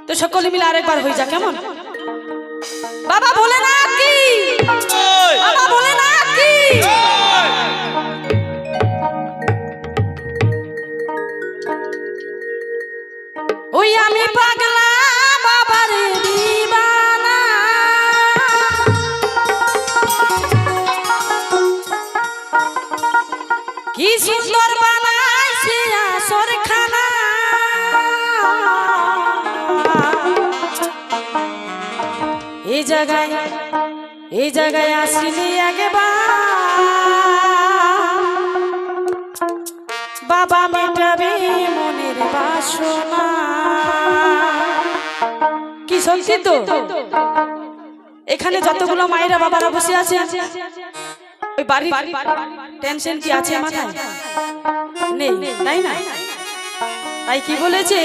তো সকলে মিলে আরেকবার হয়ে যা কেমন? বাবা বলে না কি, বাবা বলে না কি, ওই আমি পাগলা বাবার দিবানা, কি সুন্দর বানাইছে আসর খানা, এই জায়গায় আসিলি একবার বাবা মেটাবে মনের বাসনা। কি সত্যি তো? এখানে যতগুলো মায়েরা বাবারা বসে আছে, ওই বাড়ির টেনশন কি আছে মাথায়? নেই, তাই না? তাই কি বলেছে